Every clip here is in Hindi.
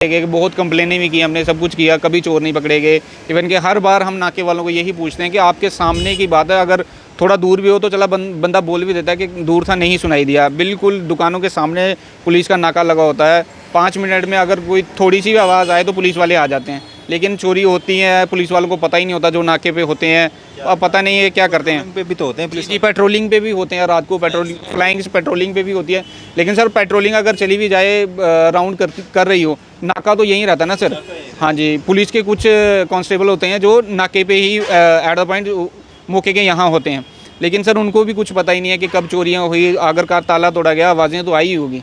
गए, बहुत कंप्लेनें भी की हमने, सब कुछ किया, कभी चोर नहीं पकड़े गए। इवन कि हर बार हम नाके वालों को यही पूछते हैं कि आपके सामने की बात है, अगर थोड़ा दूर भी हो तो चला बंदा बोल भी देता है कि दूर था नहीं सुनाई दिया। बिल्कुल दुकानों के सामने पुलिस का नाका लगा होता है, 5 मिनट में अगर कोई थोड़ी सी भी आवाज़ आए तो पुलिस वाले आ जाते हैं। लेकिन चोरी होती है, पुलिस वालों को पता ही नहीं होता, जो नाके पे होते हैं अब पता नहीं है क्या करते हैं। पे भी तो होते हैं पुलिस जी, पेट्रोलिंग पे भी होते हैं, रात को पेट्रोलिंग, फ्लाइंग पेट्रोलिंग पे भी होती है। लेकिन सर पेट्रोलिंग अगर चली भी जाए, राउंड कर रही हो, नाका तो यहीं रहता है ना सर। हाँ जी, पुलिस के कुछ कांस्टेबल होते हैं जो नाके पे ही एट द पॉइंट मौके के यहाँ होते हैं। लेकिन सर उनको भी कुछ पता ही नहीं है कि कब चोरियाँ हुई, आखिरकार ताला तोड़ा गया, आवाज़ें तो आई ही होगी।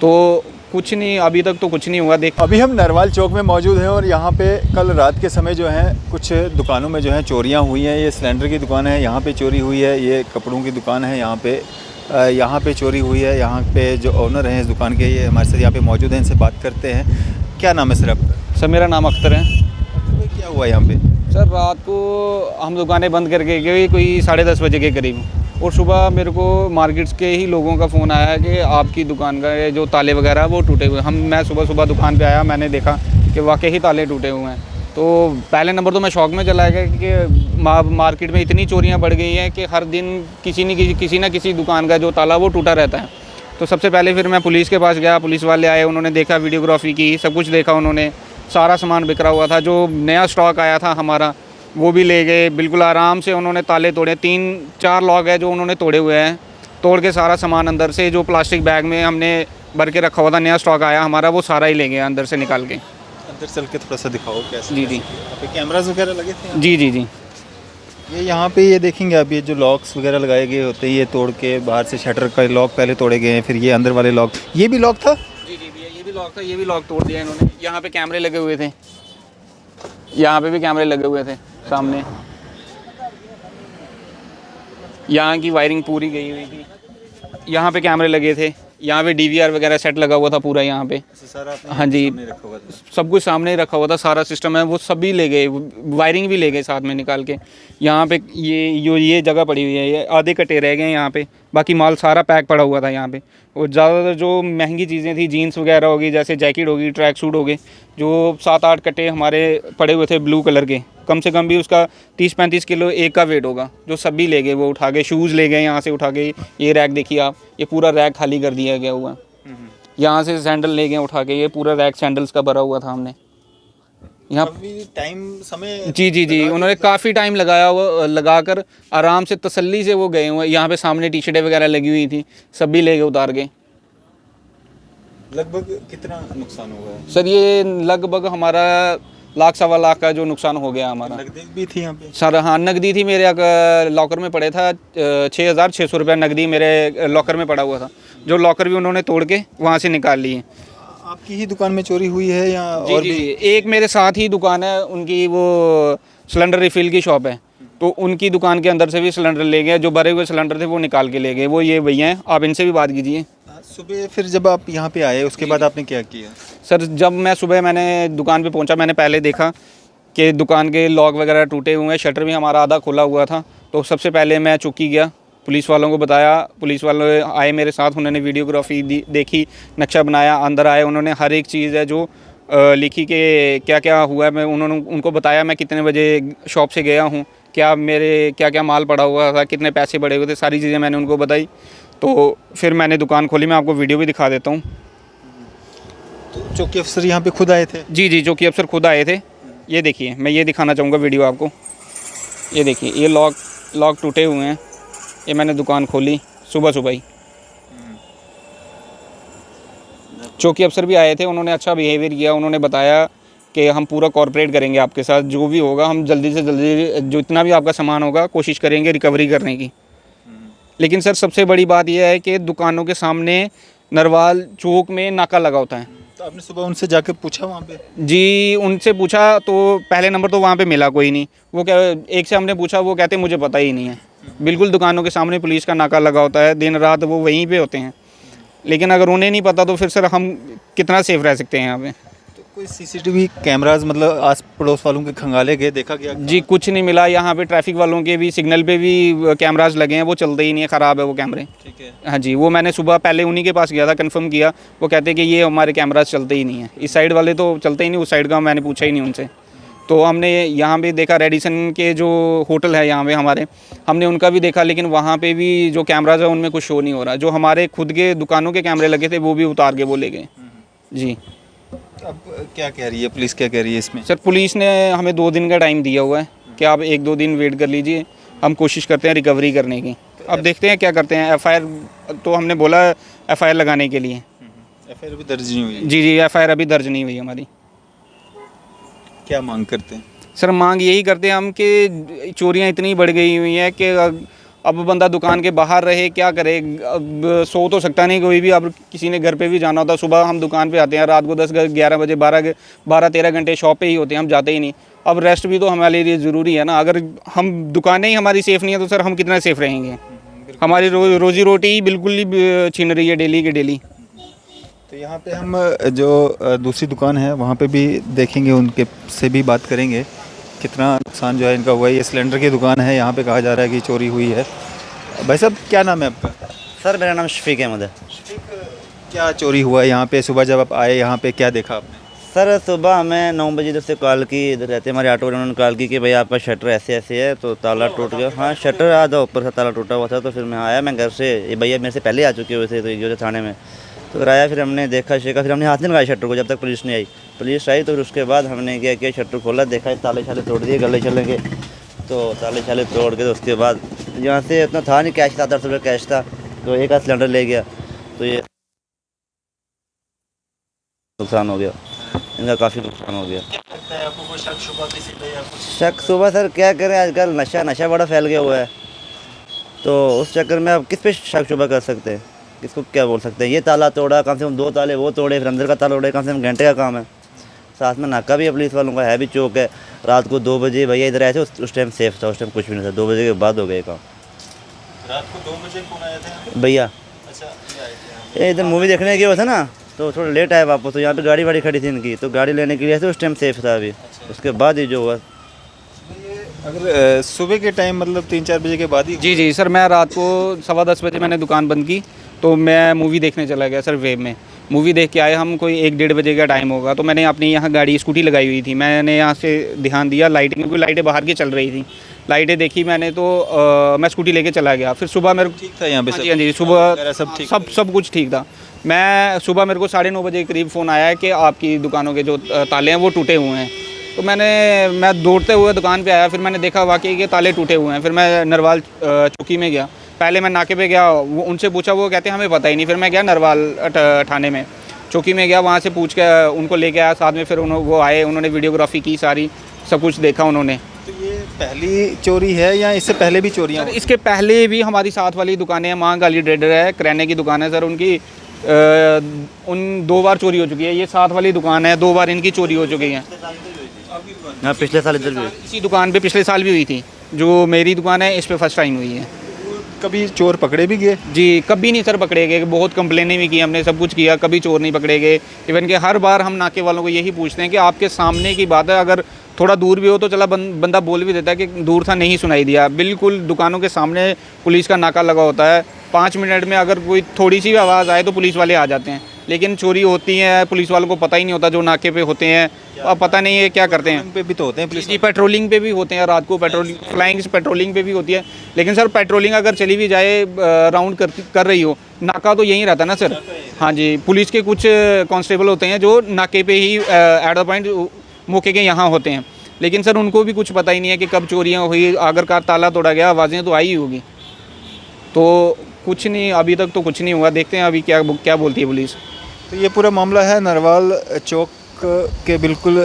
तो कुछ नहीं, अभी तक तो कुछ नहीं हुआ। देख, अभी हम नरवाल चौक में मौजूद हैं और यहाँ पे कल रात के समय जो है कुछ दुकानों में जो है चोरियाँ हुई हैं। ये सिलेंडर की दुकान है, यहाँ पे चोरी हुई है। ये कपड़ों की दुकान है, यहाँ पे चोरी हुई है। यहाँ पे जो ओनर हैं इस दुकान के, ये हमारे साथ यहाँ पे मौजूद हैं, इनसे बात करते हैं। क्या नाम है सर आपका? सर मेरा नाम अख्तर है। क्या हुआ यहाँ पे? सर रात को हम दुकानें बंद करके गए कोई 10:30 बजे के करीब, और सुबह मेरे को मार्केट्स के ही लोगों का फ़ोन आया कि आपकी दुकान का जो ताले वगैरह वो टूटे हुए। मैं सुबह दुकान पे आया, मैंने देखा कि वाकई ही ताले टूटे हुए हैं। तो पहले नंबर तो मैं शौक में चला गया कि मार्केट में इतनी चोरियां बढ़ गई हैं कि हर दिन किसी न किसी दुकान का जो ताला वो टूटा रहता है। तो सबसे पहले फिर मैं पुलिस के पास गया, पुलिस वाले आए, उन्होंने देखा, वीडियोग्राफी की, सब कुछ देखा उन्होंने। सारा सामान बिखरा हुआ था, जो नया स्टॉक आया था हमारा वो भी ले गए। बिल्कुल आराम से उन्होंने ताले तोड़े, 3-4 लॉक है जो उन्होंने तोड़े हुए हैं। तोड़ के सारा सामान अंदर से जो प्लास्टिक बैग में हमने भर के रखा हुआ था, नया स्टॉक आया हमारा, वो सारा ही ले गए अंदर से निकाल के। अंदर चल के थोड़ा सा दिखाओ कैसे? जी जी यहाँ पे कैमरास वगैरह लगे थे? जी जी जी ये यहाँ पे ये देखेंगे आप, ये जो लॉक्स वगैरह लगाए गए होते हैं, ये तोड़ के बाहर से शटर का लॉक पहले तोड़े गए हैं, फिर ये अंदर वाले लॉक, ये भी लॉक था? जी जी भैया, ये भी लॉक था, ये भी लॉक तोड़ दिया इन्होंने। यहाँ पे कैमरे लगे हुए थे, यहाँ पे भी कैमरे लगे हुए थे सामने। यहाँ की वायरिंग पूरी गई हुई थी, यहाँ पे कैमरे लगे थे, यहाँ पे डीवीआर वगैरह सेट लगा हुआ था पूरा यहाँ पे। हाँ जी, सब कुछ सामने ही रखा हुआ था, सारा सिस्टम है वो सभी ले गए, वायरिंग भी ले गए साथ में निकाल के। यहाँ पे ये जगह पड़ी हुई है, ये आधे कटे रह गए यहाँ पे, बाकी माल सारा पैक पड़ा हुआ था यहाँ पे। और ज़्यादातर जो महंगी चीज़ें थी, जीन्स वगैरह होगी, जैसे जैकेट होगी, ट्रैक सूट हो गए, जो 7-8 कट्टे हमारे पड़े हुए थे ब्लू कलर के, कम से कम भी उसका 30-35 किलो एक का वेट होगा, जो सभी ले गए, वो उठा के। शूज़ ले गए यहाँ से उठा के, ये रैक देखिए आप, ये पूरा रैक खाली कर दिया गया हुआ। यहाँ से सैंडल ले गए उठा के, ये पूरा रैक सैंडल्स का भरा हुआ था हमने यहाँ। समय जी उन्होंने काफ़ी टाइम लगाकर आराम से तसल्ली से वो गए हुए। यहाँ पे सामने टी शर्टें वगैरह लगी हुई थी, सभी ले गए उतार के। लगभग कितना नुकसान हुआ है सर? ये लगभग हमारा 1-1.25 लाख का जो नुकसान हो गया हमारा। नकदी भी थी यहाँ पे सर? हाँ, नकदी थी, मेरे लॉकर में पड़े था 6,600 रुपया नकदी मेरे लॉकर में पड़ा हुआ था, जो लॉकर भी उन्होंने तोड़ के वहाँ से निकाल लिए। आपकी ही दुकान में चोरी हुई है या और भी? एक मेरे साथ ही दुकान है, उनकी वो सिलेंडर रिफिल की शॉप है, तो उनकी दुकान के अंदर से भी सिलेंडर ले गए, जो भरे हुए सिलेंडर थे वो निकाल के ले गए। वो ये भैया हैं, आप इनसे भी बात कीजिए। सुबह फिर जब आप यहाँ पे आए उसके बाद आपने क्या किया? सर जब मैं सुबह मैंने दुकान पे पहुंचा, मैंने पहले देखा कि दुकान के लॉक वगैरह टूटे हुए हैं, शटर भी हमारा आधा खुला हुआ था। तो सबसे पहले मैं चौकी गया, पुलिस वालों को बताया, पुलिस वाले आए मेरे साथ, उन्होंने वीडियोग्राफी देखी, नक्शा बनाया, अंदर आए, उन्होंने हर एक चीज़ है जो लिखी कि क्या क्या हुआ है। मैं उनको बताया मैं कितने बजे शॉप से गया हूँ, क्या मेरे क्या क्या माल पड़ा हुआ था, कितने पैसे पड़े हुए थे, सारी चीज़ें मैंने उनको बताई। तो फिर मैंने दुकान खोली, मैं आपको वीडियो भी दिखा देता हूँ। तो चौकी अफसर यहाँ पे खुद आए थे? जी चौकी अफसर खुद आए थे। ये देखिए, मैं ये दिखाना चाहूँगा वीडियो आपको। ये देखिए, ये लॉक टूटे हुए हैं। ये मैंने दुकान खोली सुबह ही। चौकी अफसर भी आए थे, उन्होंने अच्छा बिहेवियर किया, उन्होंने बताया कि हम पूरा कॉर्पोरेट करेंगे आपके साथ, जो भी होगा हम जल्दी से जल्दी जितना भी आपका सामान होगा कोशिश करेंगे रिकवरी करने की। लेकिन सर सबसे बड़ी बात यह है कि दुकानों के सामने नरवाल चौक में नाका लगा होता है। तो आपने सुबह उनसे जाकर पूछा वहाँ पे? जी उनसे पूछा तो पहले नंबर तो वहाँ पे मिला कोई नहीं। वो क्या, एक से हमने पूछा, वो कहते मुझे पता ही नहीं है। बिल्कुल दुकानों के सामने पुलिस का नाका लगा होता है, दिन रात वो वहीं पे होते हैं। लेकिन अगर उन्हें नहीं पता तो फिर सर हम कितना सेफ रह सकते हैं यहाँ पे? तो कोई सीसीटीवी कैमरास मतलब आस पड़ोस वालों के खंगाले गए, देखा गया? जी कुछ नहीं मिला। यहाँ पे ट्रैफिक वालों के भी सिग्नल पे भी कैमराज लगे हैं, वो चलते ही नहीं है, ख़राब है वो कैमरे। ठीक है। हाँ जी, वो मैंने सुबह पहले उन्हीं के पास गया था, कंफर्म किया। वो कहते हैं कि ये हमारे कैमराज चलते ही नहीं है, इस साइड वाले तो चलते ही नहीं, उस साइड का मैंने पूछा ही नहीं उनसे। तो हमने यहाँ पे देखा, रेडिसन के जो होटल है यहाँ पे हमारे, हमने उनका भी देखा, लेकिन वहाँ पे भी जो कैमराज है उनमें कुछ शो नहीं हो रहा। जो हमारे खुद के दुकानों के कैमरे लगे थे वो भी उतार के वो ले गए। जी अब क्या कह रही है पुलिस, क्या कह रही है इसमें? सर, पुलिस ने हमें 2 दिन का टाइम दिया हुआ है कि आप 1-2 दिन वेट कर लीजिए, हम कोशिश करते हैं रिकवरी करने की। अब देखते हैं क्या करते हैं। एफआईआर तो हमने बोला एफआईआर लगाने के लिए। एफआईआर भी दर्ज नहीं हुई? जी एफआईआर अभी दर्ज नहीं हुई हमारी। क्या मांग करते हैं? सर मांग यही करते हैं हम कि चोरियां इतनी बढ़ गई हुई हैं कि अब बंदा दुकान के बाहर रहे, क्या करे। अब सो तो सकता नहीं कोई भी, अब किसी ने घर पे भी जाना होता। सुबह हम दुकान पे आते हैं, रात को 10-11 बजे 12-13 घंटे शॉप पे ही होते हैं, हम जाते ही नहीं। अब रेस्ट भी तो हमारे लिए ज़रूरी है ना। अगर हम दुकानें ही हमारी सेफ़ नहीं है तो सर हम कितना सेफ़ रहेंगे। हमारी रोज़ी रोटी ही बिल्कुल ही छीन रही है डेली के डेली। तो यहाँ पे हम जो दूसरी दुकान है वहाँ पे भी देखेंगे, उनके से भी बात करेंगे कितना नुकसान जो है इनका हुआ है। ये सिलेंडर की दुकान है, यहाँ पे कहा जा रहा है कि चोरी हुई है। भाई साहब क्या नाम है आपका? सर मेरा नाम शफीक अहमद है। क्या चोरी हुआ है यहाँ पे? सुबह जब आप आए यहाँ पे क्या देखा आपने? सर सुबह हमें 9 बजे इधर से कॉल की, इधर रहते हमारे ऑटो वाले, उन्होंने कॉल की कि भाई आपका शटर ऐसे ऐसे है, तो ताला टूट गया। हाँ शटर आधा ऊपर से ताला टूटा हुआ था। तो फिर मैं आया, मैं घर से, ये भैया मेरे से पहले आ चुके हुए थे तो ये थाने में, तो फिर आया, फिर हमने देखा शेखा, फिर हमने हाथ नहीं लगाया शटर को जब तक पुलिस नहीं आई। पुलिस आई तो फिर उसके बाद हमने क्या किया, शटर खोला, देखा ताले शाले तोड़ दिए, गले चलेंगे तो ताले शाले तोड़ के, तो उसके बाद यहाँ से इतना था नहीं, कैश था 10 रुपये कैश था, तो एक आध सिलेंडर ले गया, तो ये नुकसान हो गया, इनका काफ़ी नुकसान हो गया। शक सुबह सर क्या करें, आजकल नशा बड़ा फैल गया हुआ है, तो उस चक्कर में अब किस पे शक शुबा कर सकते हैं, किसको क्या बोल सकते हैं। ये ताला तोड़ा, कम से कम 2 ताले वो तोड़े, फिर अंदर का ताला तोड़े, कम से कम घंटे का काम है। साथ में नाका भी है पुलिस वालों का, है भी चौक है। रात को 2 बजे भैया इधर आए थे, उस टाइम सेफ था, उस टाइम कुछ भी नहीं था। 2 बजे के बाद हो गए काम। रात को 2 बजे कौन आया था भैया? अच्छा, ये इधर मूवी देखने गया हुआ था ना, तो थोड़ा लेट आया वापस, तो यहाँ पे गाड़ी वाड़ी खड़ी थी इनकी, तो गाड़ी लेने के लिए थे, उस टाइम सेफ था। अभी उसके बाद ही जो हुआ। अगर सुबह के टाइम मतलब 3-4 बजे के बाद ही? जी सर, मैं रात को 10:15 बजे मैंने दुकान बंद की, तो मैं मूवी देखने चला गया सर वेब में। मूवी देख के आए हम, कोई 1-1:30 बजे का टाइम होगा। तो मैंने अपनी यहाँ गाड़ी स्कूटी लगाई हुई थी, मैंने यहाँ से ध्यान दिया लाइटिंग, क्योंकि लाइटें बाहर की चल रही थी, लाइटें देखी मैंने, तो मैं स्कूटी लेके चला गया। फिर सुबह मेरे को ठीक था यहाँ पे? हाँ जी, सुबह सब ठीक? सब कुछ ठीक था। मैं सुबह मेरे को 9:30 बजे के करीब फ़ोन आया है कि आपकी दुकानों के जो ताले हैं वो टूटे हुए हैं। तो मैं दौड़ते हुए दुकान पे आया, फिर मैंने देखा वाकई के ताले टूटे हुए हैं। फिर मैं नरवाल चौकी में गया, पहले मैं नाके पे गया, वो उनसे पूछा, वो कहते हैं हमें पता ही नहीं। फिर मैं गया नरवाल थाने में, चौकी में गया, वहाँ से पूछ के उनको लेके आया साथ में। फिर वो आए, उन्होंने वीडियोग्राफी की, सारी सब कुछ देखा उन्होंने। तो ये पहली चोरी है या इससे पहले भी चोरियाँ? सर इसके पहले भी हमारी साथ वाली दुकानें हैं, माँ गाली ट्रेडर है, किराने की दुकान है सर, उनकी उन 2 बार चोरी हो चुकी है। ये साथ वाली दुकान है, 2 बार इनकी चोरी हो चुकी है। हाँ पिछले साल इधर भी इसी दुकान पे पिछले साल भी हुई थी, जो मेरी दुकान है इस पे फर्स्ट टाइम हुई है। कभी चोर पकड़े भी गए? जी कभी नहीं सर पकड़े गए, बहुत कंप्लेनें भी की हमने, सब कुछ किया, कभी चोर नहीं पकड़े गए। इवन कि हर बार हम नाके वालों को यही पूछते हैं कि आपके सामने की बात है, अगर थोड़ा दूर भी हो तो चला बंदा बोल भी देता है कि दूर था नहीं सुनाई दिया। बिल्कुल दुकानों के सामने पुलिस का नाका लगा होता है, 5 मिनट में अगर कोई थोड़ी सी भी आवाज़ आए तो पुलिस वाले आ जाते हैं। लेकिन चोरी होती है, पुलिस वालों को पता ही नहीं होता, जो नाके पे होते हैं अब पता नहीं है क्या करते हैं। पे भी तो होते हैं पुलिस? जी पेट्रोलिंग पे भी होते हैं, रात को फ्लाइंग पेट्रोलिंग पे भी होती है। लेकिन सर पेट्रोलिंग अगर चली भी जाए, राउंड कर रही हो, नाका तो यहीं रहता है ना सर। हाँ जी, पुलिस के कुछ कांस्टेबल होते हैं जो नाके पे ही एट द पॉइंट मौके के यहाँ होते हैं। लेकिन सर उनको भी कुछ पता ही नहीं है कि कब चोरियाँ हुई, अगर कार ताला तोड़ा गया, आवाज़ें तो आई ही होगी। तो कुछ नहीं, अभी तक तो कुछ नहीं हुआ, देखते हैं अभी क्या बोलती है पुलिस। तो ये पूरा मामला है नरवाल चौक के बिल्कुल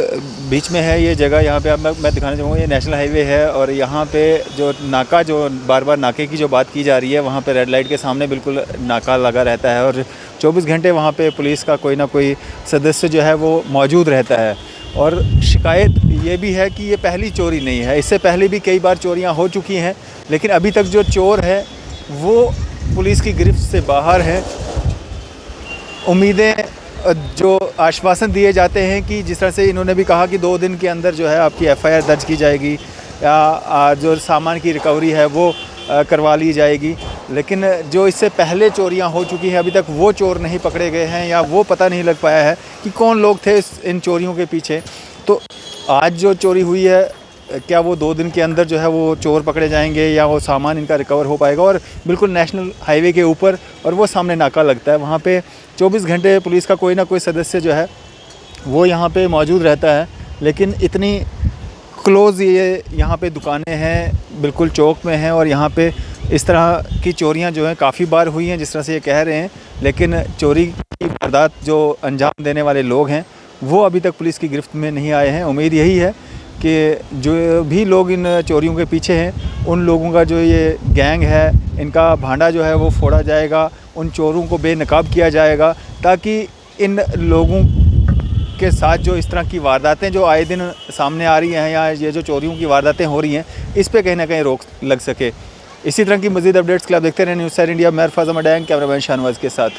बीच में है ये जगह। यहाँ पे अब मैं दिखाना चाहूँगा, ये नेशनल हाईवे है और यहाँ पे जो नाका, जो बार बार नाके की जो बात की जा रही है, वहाँ पे रेड लाइट के सामने बिल्कुल नाका लगा रहता है और 24 घंटे वहाँ पे पुलिस का कोई ना कोई सदस्य जो है वो मौजूद रहता है। और शिकायत ये भी है कि ये पहली चोरी नहीं है, इससे पहले भी कई बार चोरियाँ हो चुकी हैं, लेकिन अभी तक जो चोर है वो पुलिस की गिरफ्त से बाहर है। उम्मीदें जो आश्वासन दिए जाते हैं कि जिस तरह से इन्होंने भी कहा कि 2 दिन के अंदर जो है आपकी एफआईआर दर्ज की जाएगी या जो सामान की रिकवरी है वो करवा ली जाएगी, लेकिन जो इससे पहले चोरियां हो चुकी हैं अभी तक वो चोर नहीं पकड़े गए हैं या वो पता नहीं लग पाया है कि कौन लोग थे इन चोरियों के पीछे। तो आज जो चोरी हुई है क्या वो 2 दिन के अंदर जो है वो चोर पकड़े जाएंगे या वो सामान इनका रिकवर हो पाएगा। और बिल्कुल नेशनल हाईवे के ऊपर और वो सामने नाका लगता है, वहाँ पे 24 घंटे पुलिस का कोई ना कोई सदस्य जो है वो यहाँ पे मौजूद रहता है, लेकिन इतनी क्लोज़ ये यहाँ पे दुकानें हैं, बिल्कुल चौक में हैं और यहाँ पे इस तरह की चोरियाँ जो हैं काफ़ी बार हुई हैं जिस तरह से ये कह रहे हैं, लेकिन चोरी की वारदात जो अंजाम देने वाले लोग हैं वो अभी तक पुलिस की गिरफ्त में नहीं आए हैं। उम्मीद यही है कि जो भी लोग इन चोरियों के पीछे हैं उन लोगों का जो ये गैंग है इनका भांडा जो है वो फोड़ा जाएगा, उन चोरों को बेनकाब किया जाएगा, ताकि इन लोगों के साथ जो इस तरह की वारदातें जो आए दिन सामने आ रही हैं या ये जो चोरियों की वारदातें हो रही हैं इस पे कहीं ना कहीं रोक लग सके। इसी तरह की मज़ीद अपडेट्स के लिए आप देखते रहें न्यूज़ 7 इंडिया। मैं अरफाज़ अहमद, कैमरामैन शाहनवाज़ के साथ।